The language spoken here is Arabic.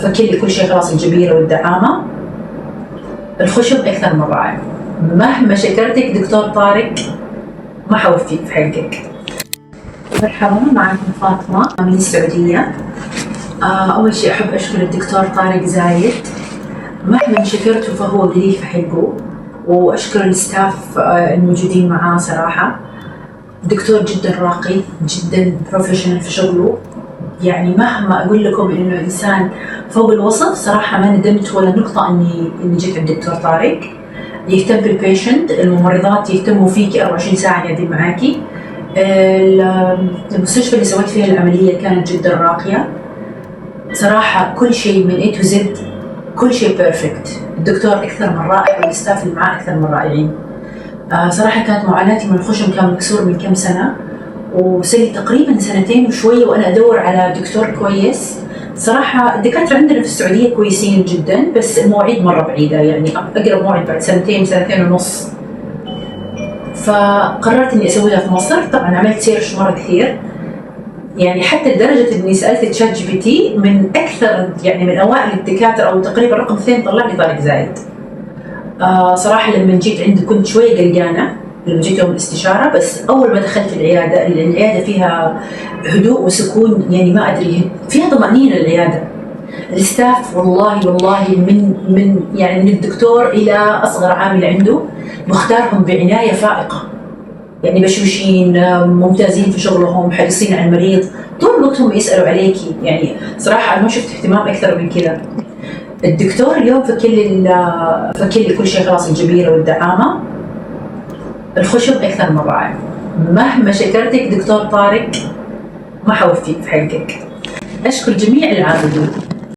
فكر لي كل شيء خلاص، الجبيرة والدعامة. الخشب أكثر من رائع، مهما شكرتك دكتور طارق ما حوفيك في حقك. مرحبا، معكم فاطمة من السعودية. أول شيء أحب أشكر الدكتور طارق زايد، مهما شكرته فهو قليل في حقه، وأشكر الستاف الموجودين معاه صراحة. دكتور جدا راقي، جدا بروفيشنال في شغله، يعني مهما أقول لكم إنه إنسان فوق الوصف صراحة ما ندمت ولا نقطة إني جيت عند الدكتور طارق. يهتم بالبيشنت، الممرضات يهتموا فيكي 24 ساعة قاعدين معاكي. المستشفى اللي سويت فيها العملية كانت جدا راقية صراحة، كل شيء من A to Z كل شيء بيرفكت. الدكتور أكثر من رائع والستاف اللي معاه أكثر من رائعين. صراحة كانت معاناتي من الخشم كان مكسور من كم سنة، وصار تقريبا سنتين وشوية وأنا أدور على دكتور كويس. صراحة الدكاترة عندنا في السعودية كويسين جدا، بس المواعيد مرة بعيدة، يعني أقرب موعد بعد سنتين ونص. فقررت إني أسويها في مصر. طبعا عملت سيرش مرة كثير، يعني حتى لدرجة إني سألت تشات جي بي تي من أكثر، يعني من أوائل الدكاترة أو تقريبا رقم 2 طلع لي طارق زايد. صراحة لما جيت عنده كنت شوية قلقانة لما جيت يوم الاستشارة، بس أول ما دخلت العيادة فيها هدوء وسكون، يعني ما أدري فيها طمأنينة. العيادة الستاف والله من الدكتور إلى أصغر عامل عنده مختارهم بعناية فائقة، يعني بشوشين، ممتازين في شغلهم، حريصين على المريض، طول الوقت هم يسألوا عليكي. يعني صراحة أنا ما شفت اهتمام أكثر من كذا. الدكتور اليوم فكر لي كل شيء خلاص، الجبيرة والدعامة. الخشب أكثر من رائع، مهما شكرتك دكتور طارق ما حوفيك في حقك. أشكر جميع العاملين.